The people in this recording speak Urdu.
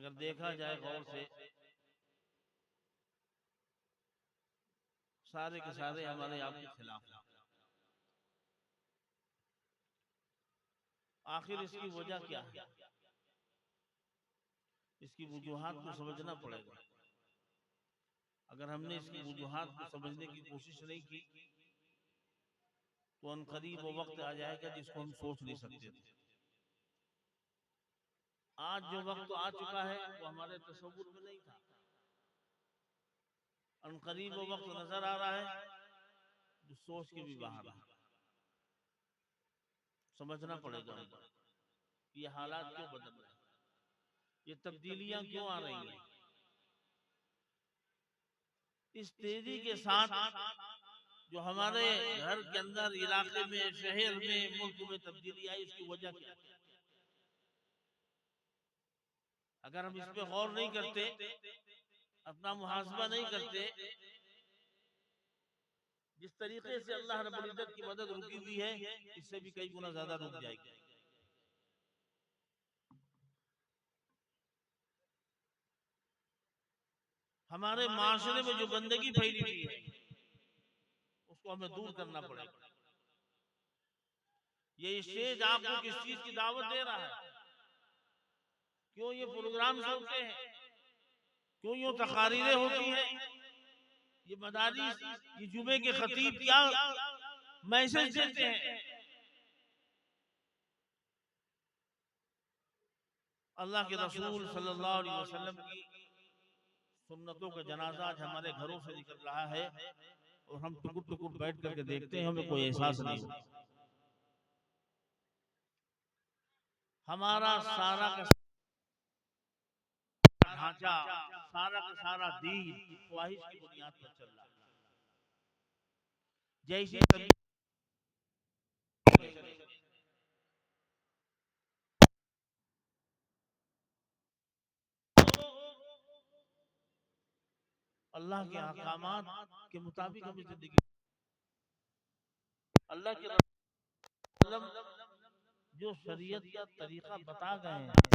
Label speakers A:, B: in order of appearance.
A: اگر دیکھا جائے غور سے، سارے کے سارے ہمارے آپ کے خلاف ہیں۔ آخر اس کی وجہ کیا ہے؟ اس کی وجوہات کو سمجھنا پڑے گا۔ اگر ہم نے اس کی وجوہات کو سمجھنے کی کوشش نہیں کی تو ان قریب وہ وقت آ جائے گا جس کو ہم سوچ نہیں سکتے تھے۔ آج جو وقت آ چکا ہے وہ ہمارے تصور میں نہیں تھا۔ ان قریب وہ وقت نظر آ رہا ہے جو سوچ کے بھی باہر ہے۔ سمجھنا پڑے گا ہم کو یہ حالات کیوں بدل رہے ہیں، یہ تبدیلیاں کیوں آ رہی ہیں۔ اس تیزی کے ساتھ جو ہمارے گھر کے اندر، علاقے میں، شہر میں، ملک میں تبدیلی آئی، اس کی وجہ کیا ہے؟ اگر ہم اس پہ غور نہیں کرتے، اپنا محاسبہ نہیں کرتے، جس طریقے سے اللہ رب العزت کی مدد رکی ہوئی ہے اس سے بھی کئی گنا زیادہ رک جائے گی۔ ہمارے معاشرے میں جو گندگی پھیلی ہوئی ہے اس کو ہمیں دور کرنا پڑے گا۔ یہ اسٹیج آپ کو کس چیز کی دعوت دے رہا ہے؟ کیوں یہ پروگرامز ہوتے ہیں؟ کیوں یہ تقاریریں ہوتی ہیں؟ یہ مدارس، یہ جمعے کے خطیب کیا میسج دیتے ہیں؟ اللہ کے رسول صلی اللہ علیہ وسلم کی سنتوں کا جنازہ آج ہمارے گھروں سے نکل رہا ہے اور ہم ٹکر ٹکر بیٹھ کر کے دیکھتے ہیں، ہمیں کوئی احساس نہیں ہوتا۔ ہمارا سارا کا ڈھانچہ، سارا کا سارا دین خواہش کی بنیاد پر چل رہا ہے۔ جیسی اللہ کے احکامات کے مطابق ہمیں زندگی، اللہ کے رسول جو شریعت کا طریقہ بتا گئے ہیں